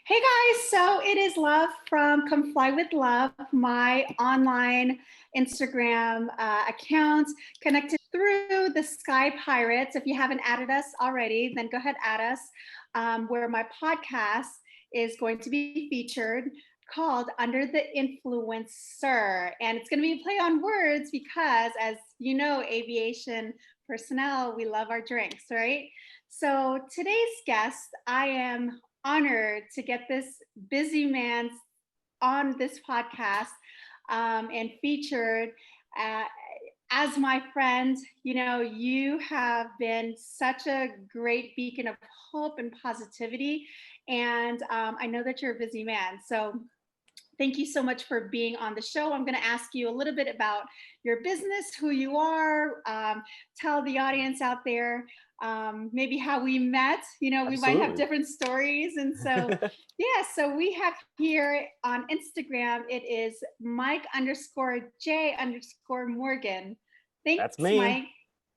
Hey guys, so it is Love from Come Fly with Love, my online Instagram account connected through the Sky Pirates. If you haven't added us already, then go ahead, add us, where my podcast is going to be featured called Under the Influencer. And it's going to be a play on words because, as you know, aviation personnel, we love our drinks, right? So today's guest, I am honored to get this busy man on this podcast and featured uh, as my friend. You know, you have been such a great beacon of hope and positivity. And I know that you're a busy man. So thank you so much for being on the show. I'm going to ask you a little bit about your business, who you are, tell the audience out there maybe how we met. You know, we might have Absolutely. different stories. And so, yeah, so we have here on Instagram, it is Mike_J_Morgan. That's Thanks, me. Mike.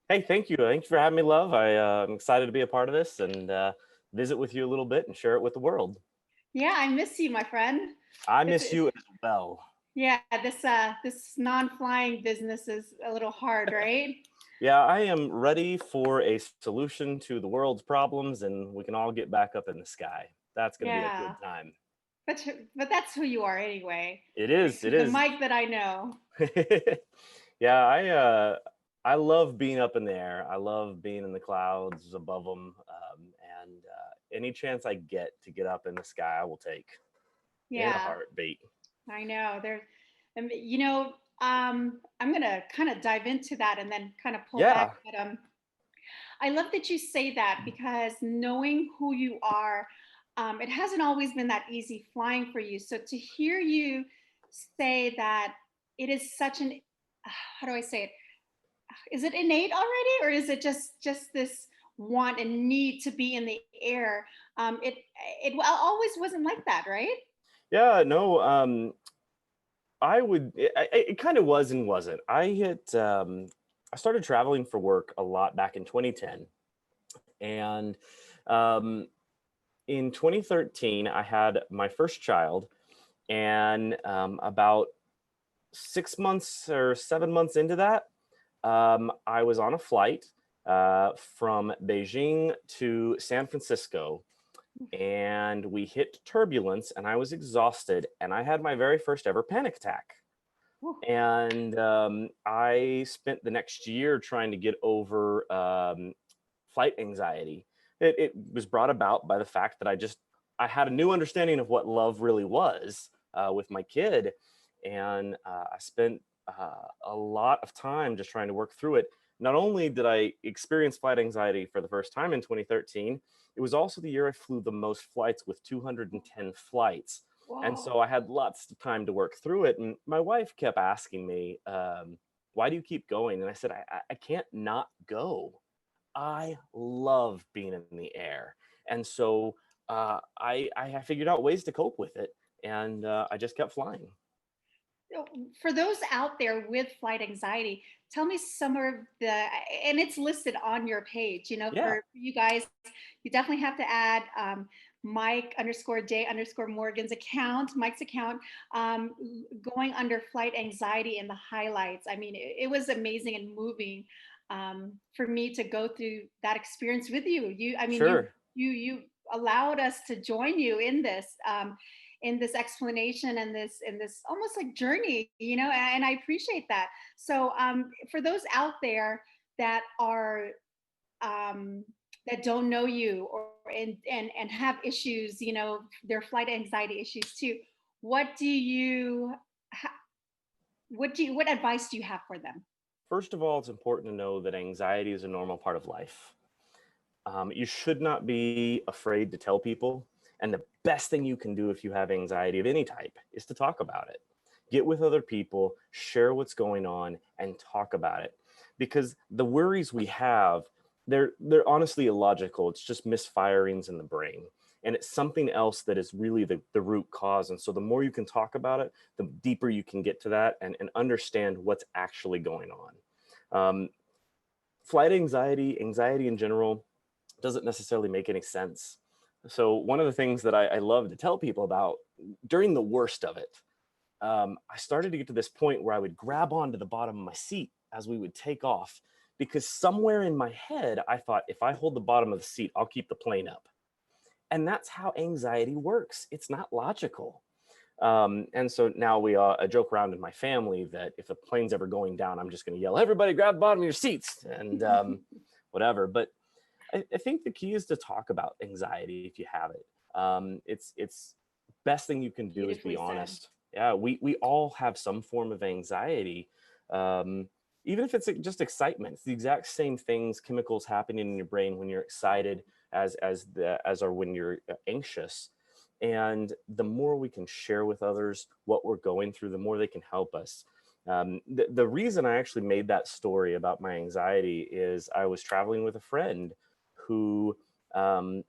Hey, thank you. Thanks for having me, love. I'm excited to be a part of this and visit with you a little bit and share it with the world. Yeah, I miss you, my friend. I miss It's you as well. yeah, this non-flying business is a little hard, right? Yeah, I am ready for a solution to the world's problems and we can all get back up in the sky. That's going to be a good Yeah. time. But that's who you are anyway. It is. It The is. Mike that I know. Yeah, I love being up in the air. I love being in the clouds above them. And any chance I get up in the sky, I will take in a Yeah, heartbeat. I know. I'm gonna kind of dive into that and then kind of pull back. Yeah. But I love that you say that because knowing who you are, it hasn't always been that easy flying for you. So to hear you say that it is such an, how do I say it? Is it innate already, or is it just this want and need to be in the air? It always wasn't like that, right? Yeah, no, I would, it kind of was and wasn't. I started traveling for work a lot back in 2010. And um, in 2013, I had my first child. And about 6 months or 7 months into that, I was on a flight from Beijing to San Francisco and we hit turbulence and I was exhausted and I had my very first ever panic attack. Whew. And I spent the next year trying to get over flight anxiety. It was brought about by the fact that I had a new understanding of what love really was with my kid, and I spent a lot of time just trying to work through it. Not only did I experience flight anxiety for the first time in 2013, it was also the year I flew the most flights with 210 flights. And Whoa. so I had lots of time to work through it. And my wife kept asking me, why do you keep going? And I said, I can't not go. I love being in the air. And so I figured out ways to cope with it. And I just kept flying. For those out there with flight anxiety, tell me some of the, and it's listed on your page, you know, Yeah. for you guys, you definitely have to add Mike_J_Morgan's account, Mike's account, um, going under flight anxiety in the highlights. I mean, it was amazing and moving for me to go through that experience with you. I mean, Sure. you allowed us to join you in this explanation and this almost like journey, you know, and I appreciate that. So for those out there that are um, that don't know you or and have issues, you know, their flight anxiety issues too, what do you what advice do you have for them? First of all, it's important to know that anxiety is a normal part of life. You should not be afraid to tell people. And the best thing you can do if you have anxiety of any type is to talk about it. Get with other people, share what's going on, and talk about it. Because the worries we have, they're honestly illogical. It's just misfirings in the brain. And it's something else that is really the root cause. And so the more you can talk about it, the deeper you can get to that and understand what's actually going on. Um, Flight anxiety, anxiety in general, doesn't necessarily make any sense. So one of the things that I love to tell people about during the worst of it, I started to get to this point where I would grab onto the bottom of my seat as we would take off, because somewhere in my head, I thought, if I hold the bottom of the seat, I'll keep the plane up. And that's how anxiety works. It's not logical. And so now I joke around in my family that if the plane's ever going down, I'm just going to yell, everybody grab the bottom of your seats, and whatever. But I think the key is to talk about anxiety if you have it. It's best thing you can do is be Beautifully said. honest. Yeah, we all have some form of anxiety. Um, Even if it's just excitement, it's the exact same things, chemicals happening in your brain when you're excited as are when you're anxious. And the more we can share with others what we're going through, the more they can help us. The reason I actually made that story about my anxiety is I was traveling with a friend who um,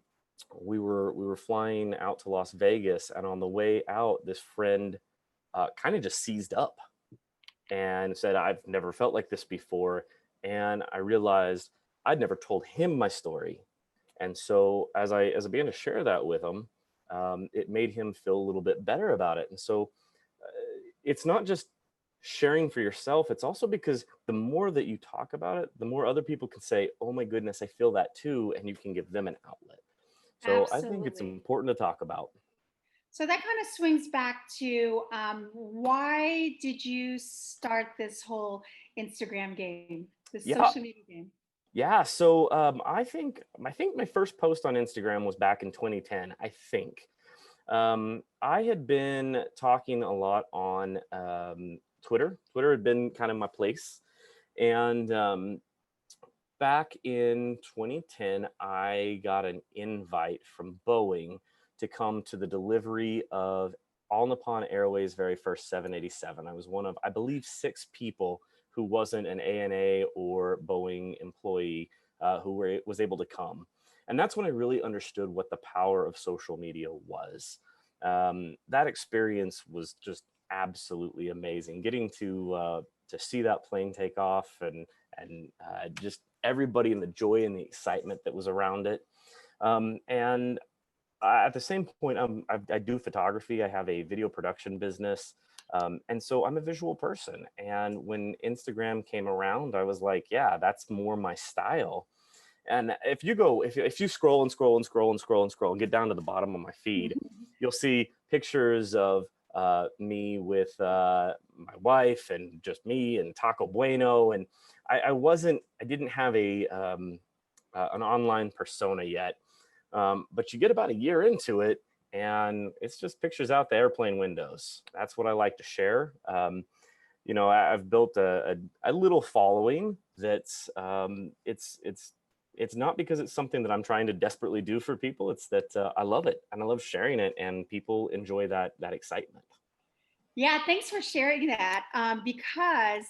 we were flying out to Las Vegas, and on the way out, this friend kind of just seized up and said, "I've never felt like this before." And I realized I'd never told him my story, and so as I began to share that with him, it made him feel a little bit better about it. And so it's not just sharing for yourself, it's also because the more that you talk about it, the more other people can say, oh my goodness, I feel that too, and you can give them an outlet. So I think it's Absolutely. important to talk about. So that kind of swings back to why did you start this whole Instagram game, this Yeah. social media game? Yeah, so I think my first post on Instagram was back in 2010. I think I had been talking a lot on Twitter. Twitter had been kind of my place, and back in 2010, I got an invite from Boeing to come to the delivery of All Nippon Airways' very first 787. I was one of, I believe, 6 people who wasn't an ANA or Boeing employee was able to come. And that's when I really understood what the power of social media was. That experience was just absolutely amazing. Getting to see that plane take off, and just everybody and the joy and the excitement that was around it. And at the same point, I do photography. I have a video production business. And so I'm a visual person. And when Instagram came around, I was like, yeah, that's more my style. And if you scroll and scroll and scroll and scroll and scroll and get down to the bottom of my feed, you'll see pictures of me with my wife and just me and Taco Bueno. And I didn't have an online persona yet. But you get about a year into it, and it's just pictures out the airplane windows. That's what I like to share. I've built a little following that's it's not because it's something that I'm trying to desperately do for people. It's that I love it and I love sharing it, and people enjoy that excitement. Yeah, thanks for sharing that because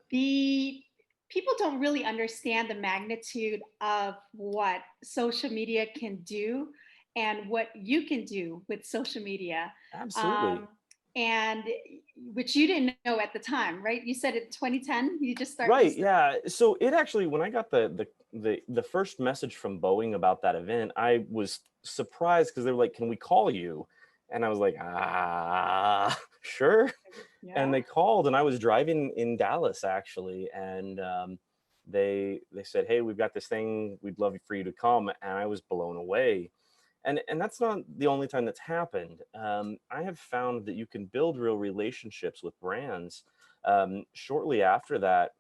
the people don't really understand the magnitude of what social media can do and what you can do with social media. Absolutely. Um, and which you didn't know at the time, right? You said in 2010, you Right. start. Yeah. So it actually, when I got the first message from Boeing about that event, I was surprised because they were like, "Can we call you?" And I was like, sure." And Yeah. they called, and I was driving in Dallas actually, and they said, "Hey, we've got this thing. We'd love for you to come." And I was blown away. And that's not the only time that's happened. I have found that you can build real relationships with brands. Shortly after that,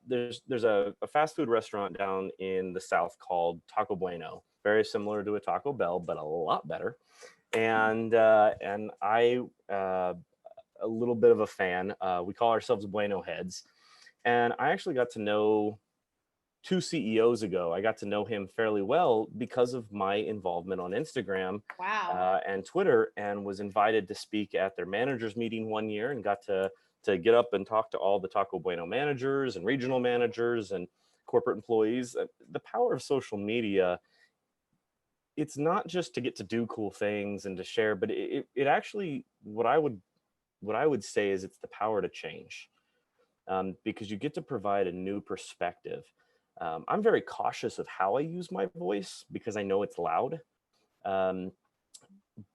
there's a fast food restaurant down in the South called Taco Bueno, very similar to a Taco Bell, but a lot better. And I a little bit of a fan. We call ourselves Bueno Heads, and I actually got to know 2 CEOs ago. I got to know him fairly well because of my involvement on Instagram Wow. and Twitter, and was invited to speak at their managers meeting one year, and got to get up and talk to all the Taco Bueno managers and regional managers and corporate employees. The power of social media, it's not just to get to do cool things and to share, but it actually, what I would say is it's the power to change, because you get to provide a new perspective. I'm very cautious of how I use my voice because I know it's loud. Um,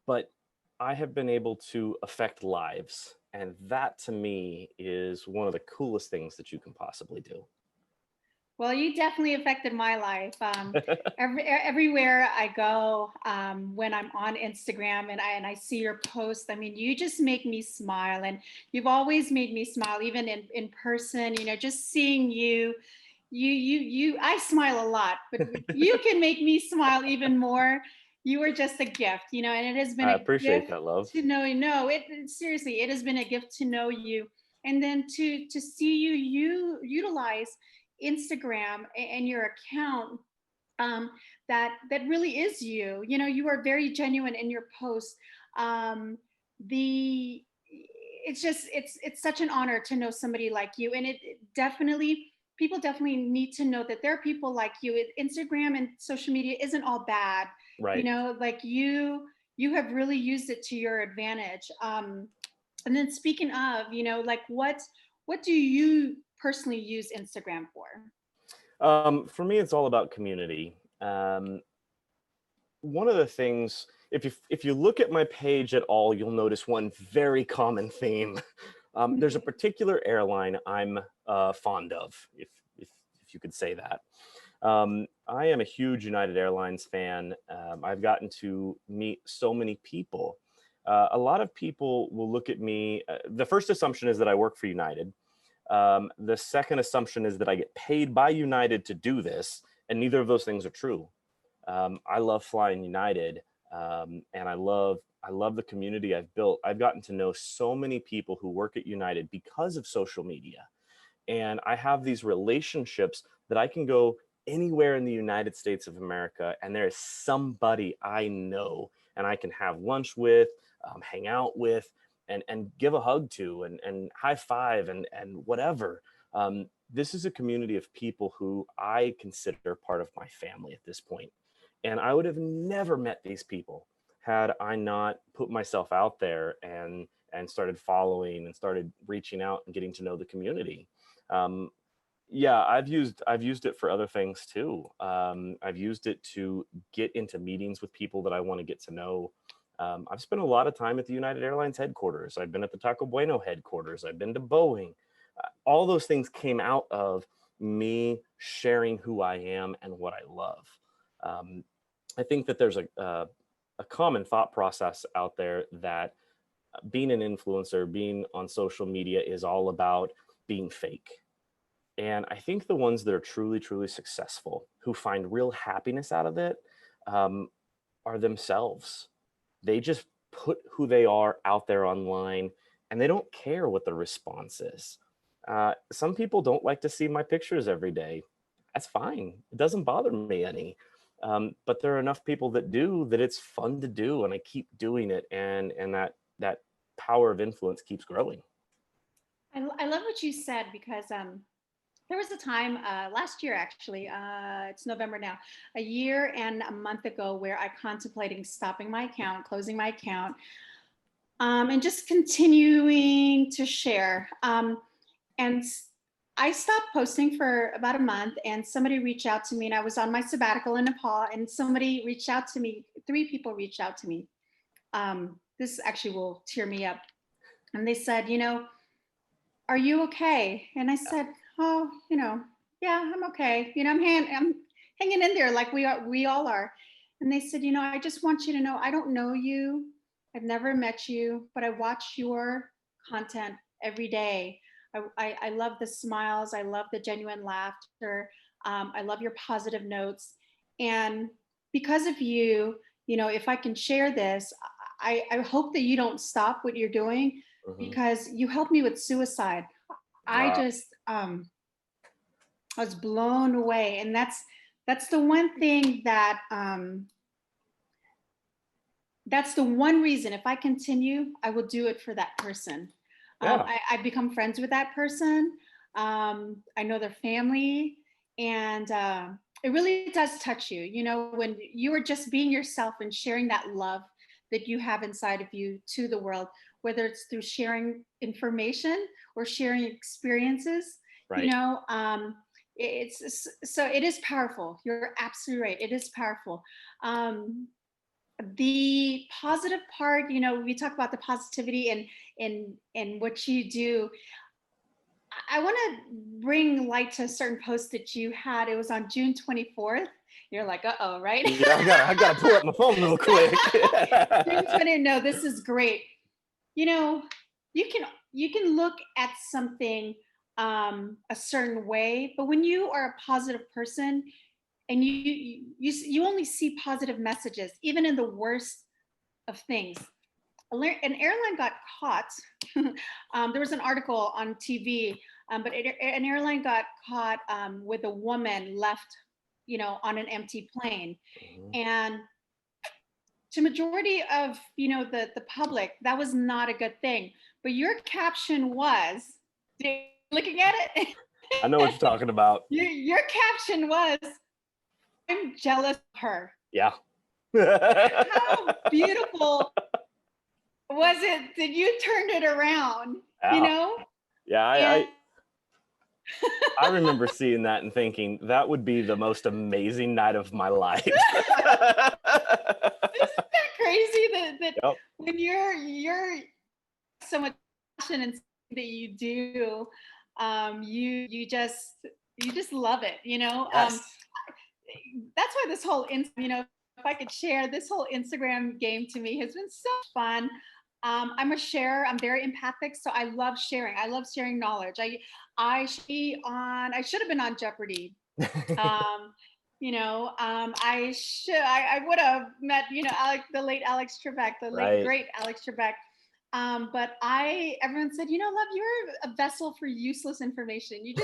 but I have been able to affect lives. And that to me is one of the coolest things that you can possibly do. Well, you definitely affected my life. Everywhere I go, when I'm on Instagram and I see your posts, I mean, you just make me smile, and you've always made me smile, even in person. You know, just seeing you, I smile a lot, but you can make me smile even more. You are just a gift, you know, and it has been I a appreciate gift that, love. to know you. No, seriously, it has been a gift to know you, and then to see you utilize Instagram and your account, um, that really is you. You know, you are very genuine in your posts. Um, the it's just it's such an honor to know somebody like you, and it definitely, people definitely need to know that there are people like you. Instagram and social media isn't all bad. You Right. know, like you have really used it to your advantage. And then speaking of, you know, like what do you personally use Instagram for? For me, it's all about community. One of the things, if you look at my page at all, you'll notice one very common theme. There's a particular airline I'm fond of, if you could say that. I am a huge United Airlines fan. I've gotten to meet so many people. A lot of people will look at me. The first assumption is that I work for United. The second assumption is that I get paid by United to do this, and neither of those things are true. I love flying United, and I love the community I've built. I've gotten to know so many people who work at United because of social media, and I have these relationships that I can go anywhere in the United States of America, and there is somebody I know and I can have lunch with, hang out with, and give a hug to, and high five, and whatever. This is a community of people who I consider part of my family at this point, and I would have never met these people had I not put myself out there and started following and started reaching out and getting to know the community. um, yeah, I've used it for other things too. I've used it to get into meetings with people that I want to get to know. I've spent a lot of time at the United Airlines headquarters. I've been at the Taco Bueno headquarters. I've been to Boeing. All those things came out of me sharing who I am and what I love. Um, I think that there's a common thought process out there that being an influencer, being on social media is all about being fake. And I think the ones that are truly, truly successful, who find real happiness out of it, um, are themselves. They just put who they are out there online, and they don't care what the response is. Some people don't like to see my pictures every day. That's fine. It doesn't bother me any. But there are enough people that do that it's fun to do, and I keep doing it, and that power of influence keeps growing. I love what you said, because there was a time last year, actually, it's November now, a year and a month ago, where I contemplating stopping my account, closing my account, and just continuing to share. And I stopped posting for about a month, and somebody reached out to me, and I was on my sabbatical in Nepal, and somebody reached out to me. Three people reached out to me. This actually will tear me up. And they said, you know, are you okay? And I said, oh, you know, yeah, I'm okay. You know, I'm hanging in there like we all are. And they said, you know, I just want you to know, I don't know you. I've never met you, but I watch your content every day. I love the smiles. I love the genuine laughter. I love your positive notes. And because of you, you know, if I can share this, I hope that you don't stop what you're doing, Mhm. because you helped me with suicide. I Wow. just I was blown away, and that's the one thing that's the one reason, if I continue, I will do it for that person. Yeah. I become friends with that person. I know their family, and it really does touch you. You know, when you are just being yourself and sharing that love that you have inside of you to the world, whether it's through sharing information or sharing experiences. You Right. know, it's so it is powerful. You're absolutely right. It is powerful. Um, the positive part, we talk about the positivity in what you do. I want to bring light to a certain post that you had. It was on June 24th. You're like, uh-oh, right? Yeah, I gotta pull up my phone real quick. June 20th. No, this is great. You know, you can look at something a certain way, but when you are a positive person and you only see positive messages, even in the worst of things. An airline got caught. There was an article on TV, but an airline got caught with a woman left, on an empty plane, Mhm. and to majority of the public, that was not a good thing. But your caption was, looking at it, I know what you're talking about. your caption was, "I'm jealous of her." Yeah. How beautiful was it that you turned it around? You Yeah. know, Yeah, and I remember seeing that and thinking that would be the most amazing night of my life. isn't that crazy that Yep. when you're so much passion and that you do, you just love it. Yes. That's why this whole if I could share, this whole Instagram game to me has been so fun. I'm a sharer. I'm very empathic, so I love sharing. I love sharing knowledge. I should have been on Jeopardy. Um, I would have met, the late Alex Trebek, the late Right. great Alex Trebek. But everyone said, love, you're a vessel for useless information. And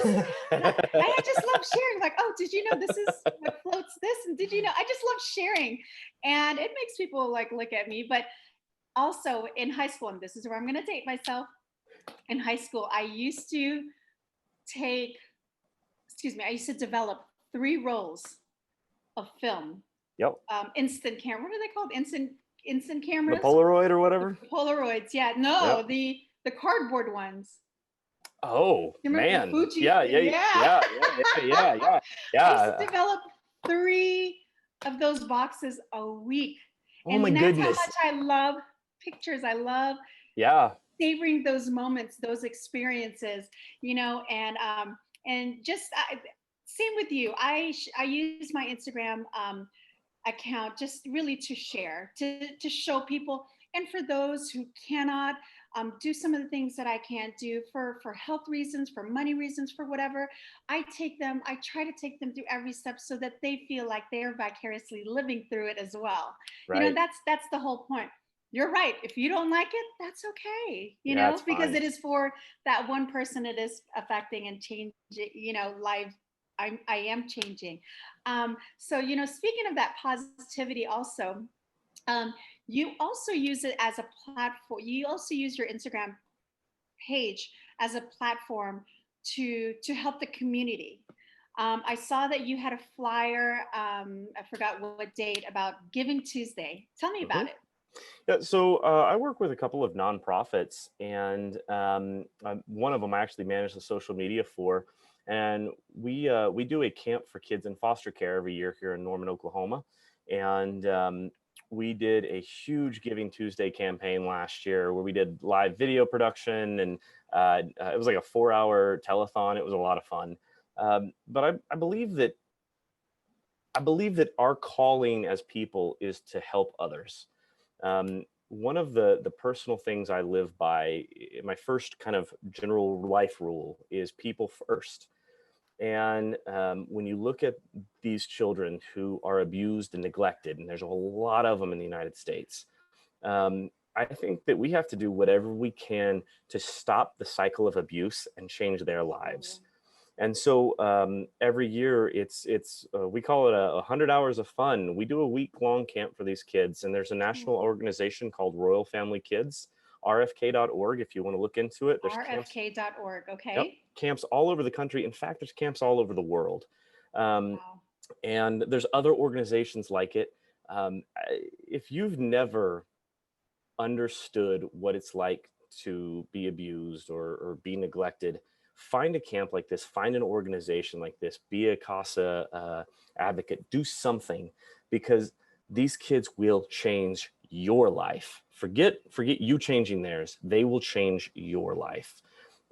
I just love sharing. Like, oh, did you know this is what floats this? And did you know? I just love sharing, and it makes people like look at me. But also in high school, and this is where I'm going to date myself. In high school, take, I used to develop 3 rolls of film, Yep. instant camera. What are they called? Instant The cameras, Polaroid or whatever. Polaroids. Yeah, no, Yep. the cardboard ones. Oh You remember the man. Fuji? Yeah, yeah, Yeah. yeah, yeah, yeah, yeah, yeah. I used to Yeah. develop 3 of those boxes a week, Oh my and that's how goodness. much I love pictures. I love Yeah. savoring those moments, those experiences, and just same with you. I use my Instagram account just really to share, to show people, and for those who cannot do some of the things that I can't do for health reasons, for money reasons, for whatever. I try to take them through every step so that they feel like they're vicariously living through it as well. Right. That's the whole point. You're right. If you don't like it, that's okay, Yeah, it's because fine. it is for that one person it is affecting and change, life. I am changing. So, speaking of that positivity, also, um, you also use it as a platform. You also use your Instagram page as a platform to help the community. I saw that you had a flyer. I forgot what date, about Giving Tuesday. Tell me Mhm. about it. Yeah, so I work with a couple of nonprofits, and one of them I actually manage the social media for, and we do a camp for kids in foster care every year here in Norman, Oklahoma, and we did a huge Giving Tuesday campaign last year where we did live video production, and it was like a 4-hour telethon. It was a lot of fun, but I believe that our calling as people is to help others. One of the personal things I live by, my first kind of general life rule is people first. And when you look at these children who are abused and neglected, and there's a lot of them in the United States, I think that we have to do whatever we can to stop the cycle of abuse and change their lives. And so every year we call it 100 hours of fun. We do a week-long camp for these kids, and there's a national organization called Royal Family Kids, rfk.org. If you want to look into it, there's camps. RFK.org. Yep, Okay. camps all over the country. In fact, there's camps all over the world, um, Wow. and there's other organizations like it. If you've never understood what it's like to be abused or be neglected, find a camp like this, find an organization like this, be a CASA advocate, do something, because these kids will change your life. Forget you changing theirs. They will change your life.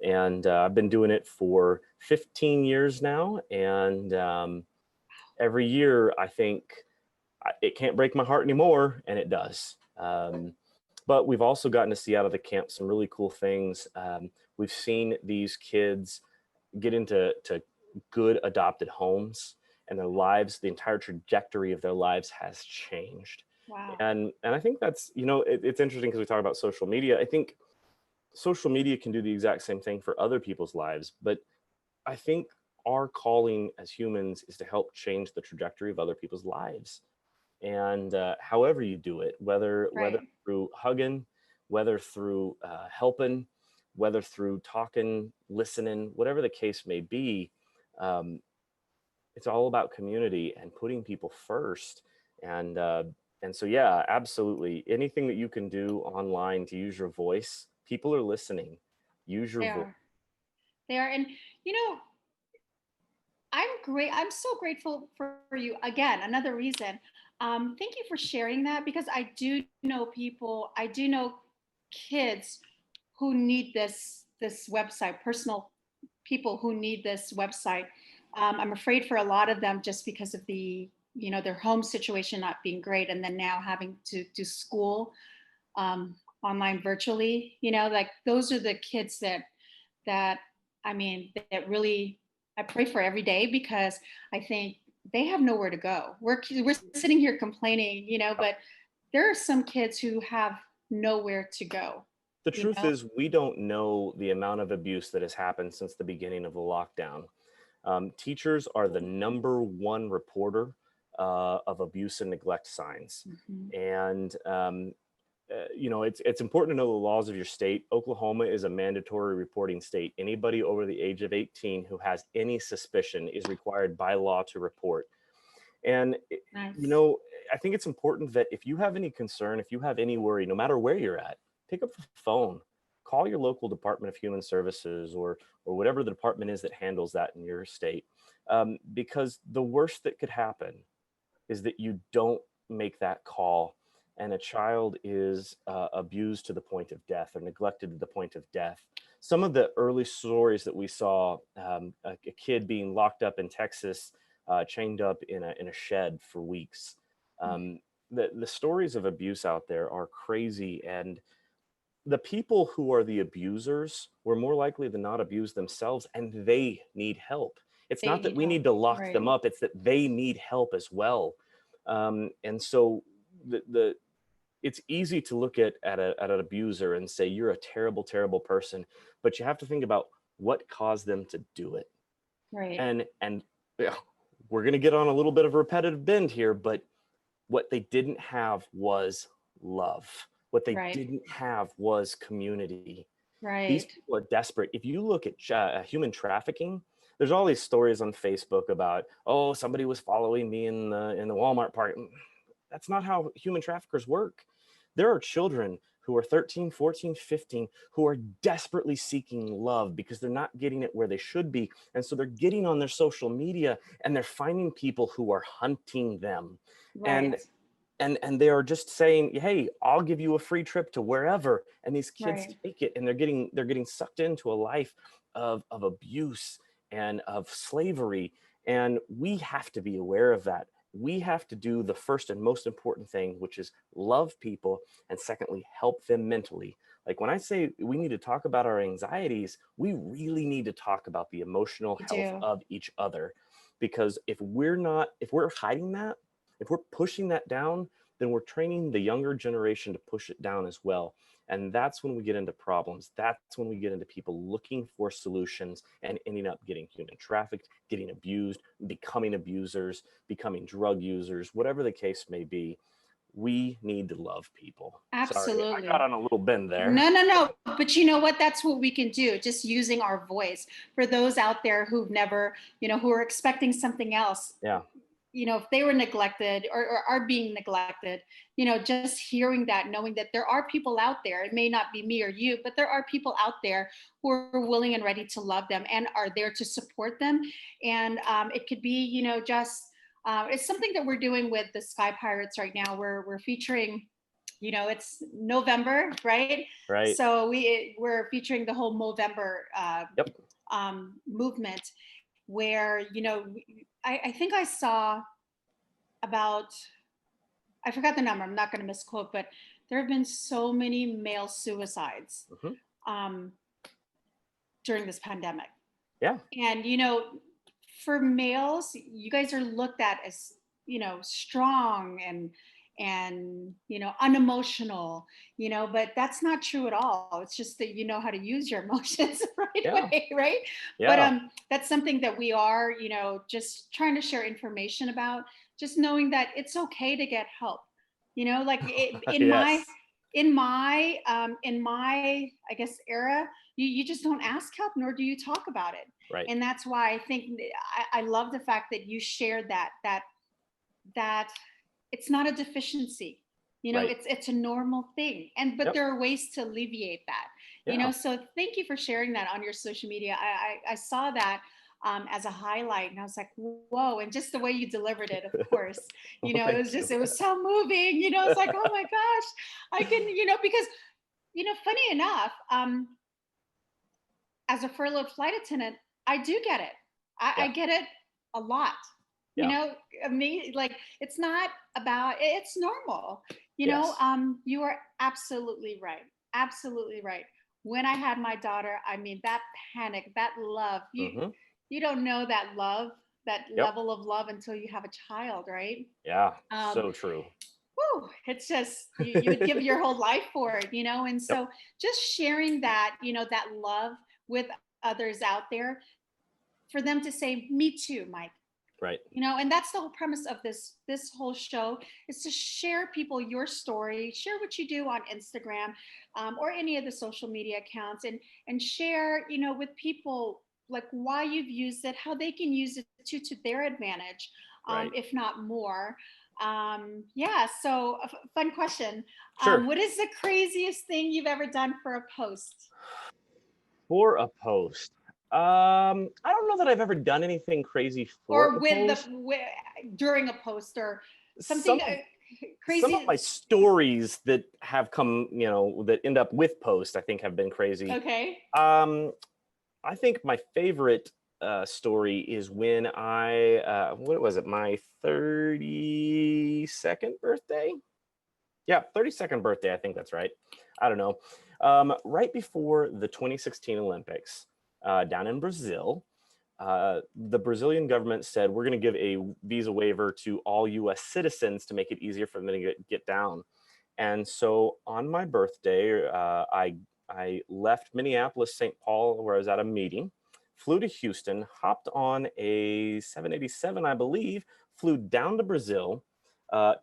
And I've been doing it for 15 years now. And every year I think it can't break my heart anymore, and it does. But we've also gotten to see out of the camp some really cool things. We've seen these kids get into good adopted homes, and their lives, the entire trajectory of their lives has changed. Wow. And I think that's, it's interesting because we talk about social media. I think social media can do the exact same thing for other people's lives, but I think our calling as humans is to help change the trajectory of other people's lives. And however you do it, whether Right. through hugging, whether through helping, whether through talking, listening, whatever the case may be, um, it's all about community and putting people first. And and so yeah, absolutely. Anything that you can do online to use your voice, people are listening. Use your They voice. are. They are. And, you know, I'm great. I'm so grateful for you. Again, another reason. Thank you for sharing that, because I do know people, I do know kids who need this website, personal people who need this website. I'm afraid for a lot of them, just because of their home situation not being great, and then now having to do school online virtually. Like, those are the kids that I mean, that really I pray for every day, because I think they have nowhere to go. We're sitting here complaining, but there are some kids who have nowhere to go. The You truth know, is, we don't know the amount of abuse that has happened since the beginning of the lockdown. Teachers are the number one reporter of abuse and neglect signs. Mhm. And it's important to know the laws of your state. Oklahoma is a mandatory reporting state. Anybody over the age of 18 who has any suspicion is required by law to report. And you Nice. know, I think it's important that if you have any concern, if you have any worry, no matter where you're at, pick up the phone, call your local Department of Human Services, or whatever the department is that handles that in your state, because the worst that could happen is that you don't make that call and a child is abused to the point of death or neglected to the point of death. Some of the early stories that we saw, a kid being locked up in Texas, chained up in a shed for weeks. Um, the stories of abuse out there are crazy, and the people who are the abusers were more likely than not abused themselves, and they need help. It's They not that need we help. need to lock them Right. up, it's that they need help as well. And so the it's easy to look at an abuser and say you're a terrible, terrible person, but you have to think about what caused them to do it. Right. And yeah, we're going to get on a little bit of a repetitive bend here, but what they didn't have was love. What they Right. didn't have was community. These Right. people are desperate. If you look at human trafficking, there's all these stories on Facebook about, oh, somebody was following me in the Walmart park. That's not how human traffickers work. There are children who are 13, 14, 15 who are desperately seeking love because they're not getting it where they should be. And so they're getting on their social media and they're finding people who are hunting them. Right. And and they are just saying, hey, I'll give you a free trip to wherever, and these kids Right. take it, and they're getting sucked into a life of abuse and of slavery. And we have to be aware of that. We have to do the first and most important thing, which is love people, and secondly, help them mentally. Like, when I say we need to talk about our anxieties, we really need to talk about the emotional We health do. of each other, because if we're hiding that, if we're pushing that down, then we're training the younger generation to push it down as well. And that's when we get into problems. That's when we get into people looking for solutions and ending up getting human trafficked, getting abused, becoming abusers, becoming drug users, whatever the case may be. We need to love people. Sorry, I got Absolutely. on a little bend there. No, no, no. But you know what? That's what we can do. Just using our voice for those out there who've never, who are expecting something else. Yeah. If they were neglected, or are being neglected, just hearing that, knowing that there are people out there, it may not be me or you, but there are people out there who are willing and ready to love them and are there to support them. And it could be, just It's something that we're doing with the Sky Pirates right now. We're featuring, it's November, right? Right. So we're featuring the whole Movember Yep. movement, where I think I saw about, I forgot the number. I'm not going to misquote, but there have been so many male suicides Hmm. um, during this pandemic. Yeah. And for males, you guys are looked at as strong and unemotional, but that's not true at all. It's just that you know how to use your emotions the right Yeah. way, right? But Yeah. that's something that we are, just trying to share information about, just knowing that it's okay to get help. Like Yes. in my I guess era, you just don't ask help, nor do you talk about it. Right. And that's why I think I love the fact that you shared that it's not a deficiency. Right. It's a normal thing, but Yep. there are ways to alleviate that. Yeah. So thank you for sharing that on your social media. I saw that as a highlight, and I was like, whoa! And just the way you delivered it, of course, Well, it thank was you. just, it was so moving. It's like, oh my gosh, I can, because funny enough, as a furloughed flight attendant, I do get it. I Yeah. get it a lot. You Yeah. know, me, like, it's not about, it's normal. Yes. You are absolutely right. Absolutely right. When I had my daughter, I mean, that panic, that love, Hmm. you don't know that love, that Yep. level of love until you have a child, right? Yeah. Um, So true. whew, it's just, you would give your whole life for it, and Yep. so just sharing that, that love with others out there, for them to say, me too, Mike. Right. And that's the whole premise of this whole show, is to share people your story, share what you do on Instagram, or any of the social media accounts, and share, with people, like, why you've used it, how they can use it to their advantage, Right. if not more. Yeah, so a fun question. Sure. What is the craziest thing you've ever done for a post, For a post. I don't know that I've ever done anything crazy for or a post. during a post, or something Some some of crazy? my stories that have come, that end up with posts, I think have been crazy. Okay. Um, I think my favorite story is when what was it, my 32nd birthday? Yeah, 32nd birthday. I think that's right. I don't know. Right before the 2016 Olympics down in Brazil, the Brazilian government said, we're going to give a visa waiver to all US citizens to make it easier for them to get down. And so on my birthday, I left Minneapolis, St. Paul, where I was at a meeting, flew to Houston, hopped on a 787, I believe, flew down to Brazil,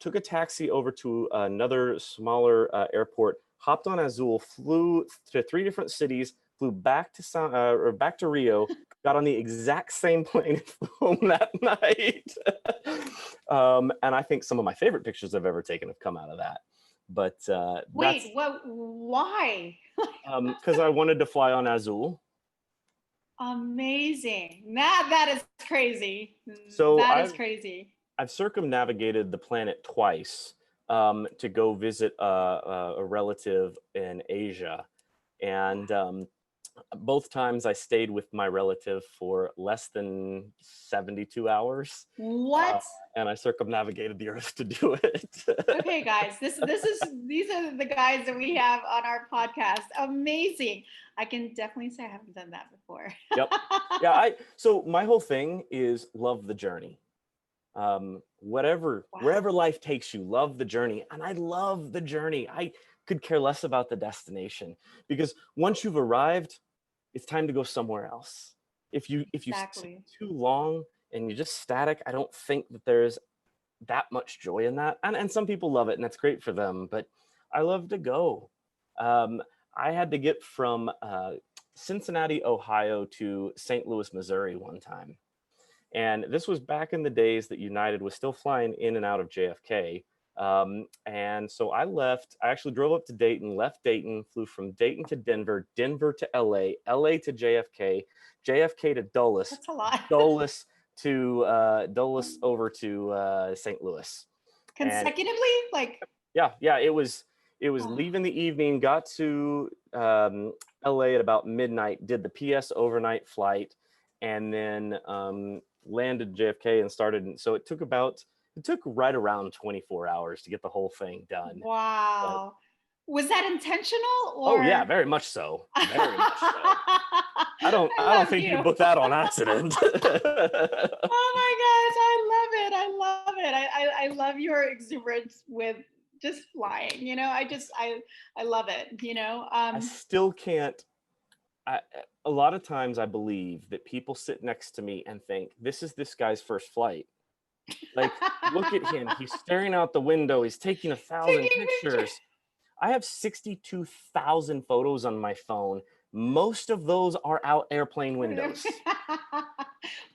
took a taxi over to another smaller airport, hopped on Azul, flew to 3 different cities, flew back to or back to Rio, got on the exact same plane and flew home that night. And I think some of my favorite pictures I've ever taken have come out of that. But that's Wait, what? Why? because I wanted to fly on Azul. Amazing. That is crazy. So That is I've crazy. I've circumnavigated the planet twice to go visit a relative in Asia, and both times I stayed with my relative for less than 72 hours, uh, What? and I circumnavigated the Earth to do it. Okay, guys. These are the guys that we have on our podcast. Amazing. I can definitely say I haven't done that before. Yep. Yeah. So my whole thing is love the journey. Wherever Wow. life takes you, love the journey. And I love the journey. I could care less about the destination, because once you've arrived, it's time to go somewhere else. If you sit Exactly. too long and you're just static, I don't think that there's that much joy in that. And some people love it and that's great for them, but I love to go. Um, I had to get from Cincinnati, Ohio to St. Louis, Missouri one time. And this was back in the days that United was still flying in and out of JFK. And so I actually drove up to Dayton, left Dayton, flew from Dayton to Denver, Denver to LA, LA to JFK, JFK to Dulles, That's a lot. Dulles to Dulles over to St. Louis. And Consecutively? Like, yeah, it was oh, leaving the evening, got to LA at about midnight, did the PS overnight flight, and then landed JFK and started. And so it took right around 24 hours to get the whole thing done. But wow. Was that intentional oh yeah, or? very much so. Very much so. I don't I I don't love think you you. booked that on accident. Oh my gosh, I love it. I love it. I love your exuberance with just flying. I love it. I still can't. A lot of times I believe that people sit next to me and think, this is this guy's first flight. Like, look at him. He's staring out the window. He's taking 1,000 taking pictures. pictures. I have 62,000 photos on my phone. Most of those are out airplane windows. I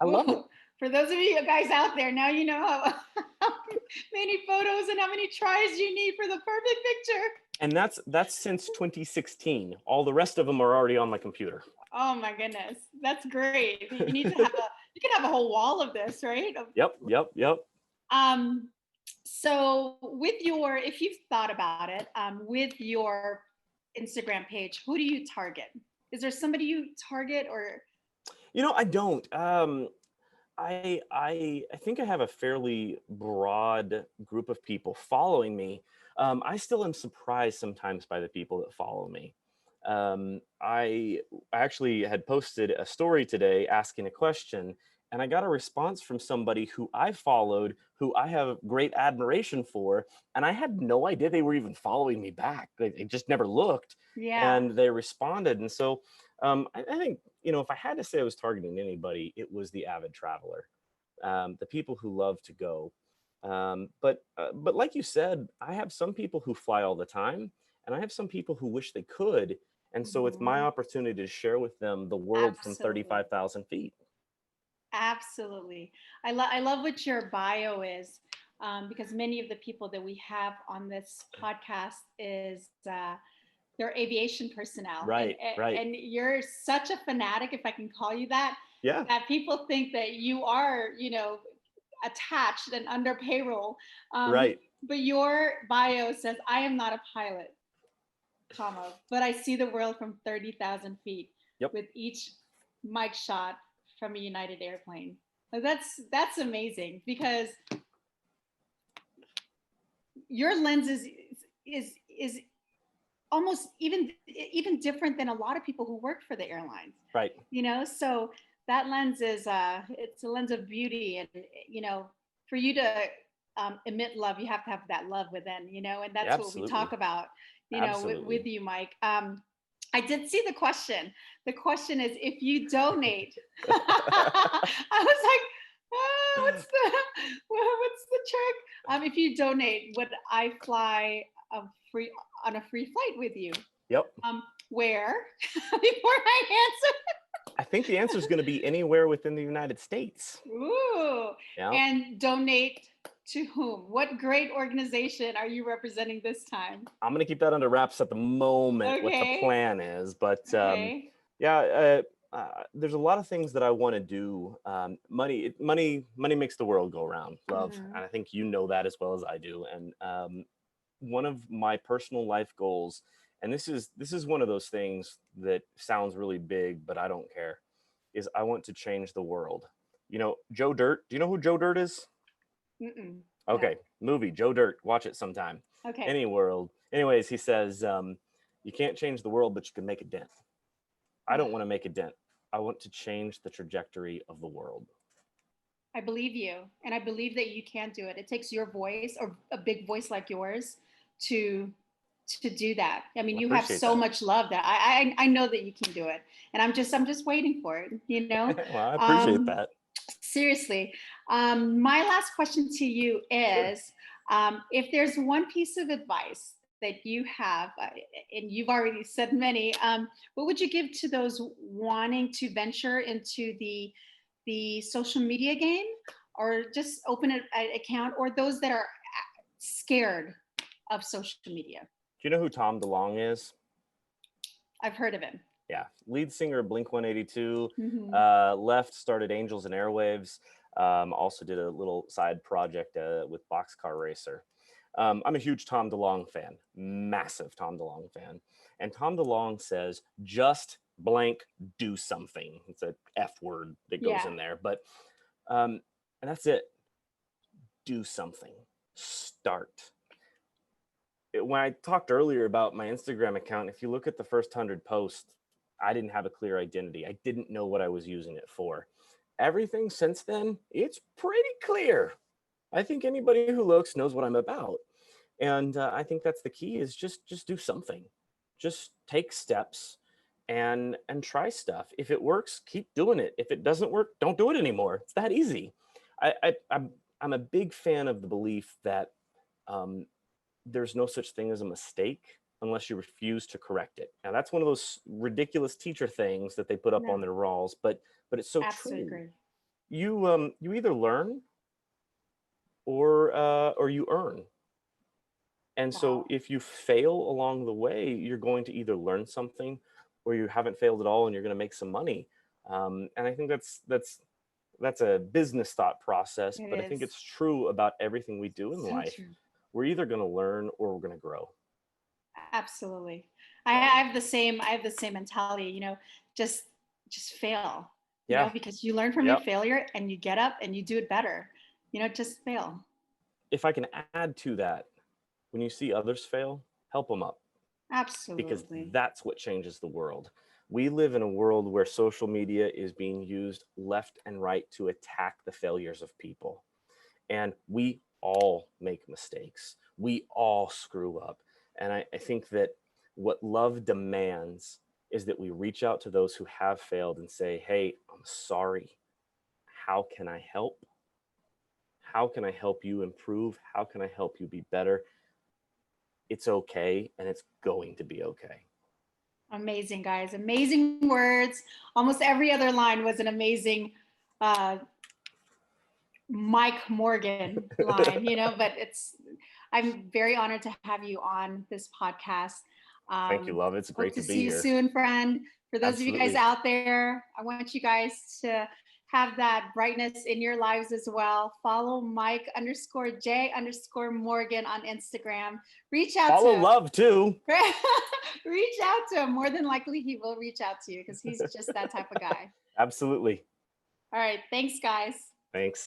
love it. Well, for those of you guys out there, now you know how many photos and how many tries you need for the perfect picture. And that's since 2016. All the rest of them are already on my computer. Oh my goodness, that's great. You can have a whole wall of this, right? Yep. So if you've thought about it, with your Instagram page, who do you target? Is there somebody you target or? I don't. I think I have a fairly broad group of people following me. I still am surprised sometimes by the people that follow me. I actually had posted a story today asking a question, and I got a response from somebody who I followed, who I have great admiration for, and I had no idea they were even following me back. They just never looked, Yeah. and they responded. And so I think, if I had to say I was targeting anybody, it was the avid traveler, the people who love to go. But like you said, I have some people who fly all the time, and I have some people who wish they could. And so it's my Mhm. opportunity to share with them the world from Absolutely. 35,000 feet. Absolutely. I love what your bio is, because many of the people that we have on this podcast is they're aviation personnel, and Right, right. and you're such a fanatic, if I can call you that, Yeah, that people think that you are, attached and under payroll. Um, right. but your bio says, "I am not a pilot, comma, but I see the world from 30,000 feet Yep. with each mic shot from a United airplane." Like, that's amazing, because your lens is almost even different than a lot of people who work for the airlines. Right. So that lens is it's a lens of beauty, and for you to emit love, you have to have that love within, and that's what we talk Absolutely. about, with Absolutely. you, Mike. I did see the question. The question is, if you donate. I was like, what's the trick? If you donate, would I fly a free on a free flight with you? Yep. Where? Before I answer. I think the answer is going to be anywhere within the United States. Ooh. Yeah. And donate to whom? What great organization are you representing this time? I'm going to keep that under wraps at the moment, what the Okay. plan is. But Okay. yeah, there's a lot of things that I want to do. Money makes the world go round, love. Mhm. And I think you know that as well as I do. And one of my personal life goals, and this is one of those things that sounds really big, but I don't care, is I want to change the world. Joe Dirt. Do you know who Joe Dirt is? Mm-mm. No. Okay, movie Joe Dirt. Watch it sometime. Okay. Any world. Anyways, he says, you can't change the world, but you can make a dent. I don't want to make a dent. I want to change the trajectory of the world. I believe you, and I believe that you can do it. It takes your voice, or a big voice like yours, to do that. I mean, Well, I you have appreciate so that. much love that I know that you can do it, and I'm just waiting for it. Well, I appreciate Um, that. Seriously. My last question to you Sure. is, if there's one piece of advice that you have, and you've already said many, what would you give to those wanting to venture into the social media game, or just open an account, or those that are scared of social media? Do you know who Tom DeLonge is? I've heard of him. Yeah, lead singer of Blink 182, Mhm. left, started Angels and Airwaves. Also did a little side project with Boxcar Racer. I'm a huge Tom DeLonge fan, massive Tom DeLonge fan. And Tom DeLonge says, just blank, do something. It's a F word that goes Yeah. in there, but, and that's it. Do something, start. When I talked earlier about my Instagram account, if you look at the first 100 posts, I didn't have a clear identity. I didn't know what I was using it for. Everything since then, it's pretty clear. I think anybody who looks knows what I'm about. And I think that's the key, is just do something. Just take steps and try stuff. If it works, keep doing it. If it doesn't work, don't do it anymore. It's that easy. I'm a big fan of the belief that um, there's no such thing as a mistake unless you refuse to correct it. Now that's one of those ridiculous teacher things that they put up on No, their walls, but it's so absolutely true. agree. You either learn or you earn. And so Wow. if you fail along the way, you're going to either learn something or you haven't failed at all and you're going to make some money. And I think that's a business thought process, It but I think is it's true about everything we do in so life. true. We're either going to learn or we're going to grow. Absolutely. I So have the same, I have the same mentality, just just fail, yeah, because you learn from your yep. failure and you get up and you do it better. Just fail. If I can add to that, when you see others fail, help them up, because Absolutely. that's what changes the world. We live in a world where social media is being used left and right to attack the failures of people. And we all make mistakes. We all screw up. And I think that what love demands is that we reach out to those who have failed and say, hey, I'm sorry. How can I help? How can I help you improve? How can I help you be better? It's okay, and it's going to be okay. Amazing, guys. Amazing words. Almost every other line was an amazing uh, Mike Morgan line, but I'm very honored to have you on this podcast. Thank you, love. It's Hope great to to see be you here. soon, friend. For those of you guys Absolutely. out there, I want you guys to have that brightness in your lives as well. Follow Mike_J_Morgan on Instagram. Reach out to Follow him. love too. Reach out to him. More than likely, he will reach out to you because he's just that type of guy. Absolutely. All right. Thanks, guys. Thanks.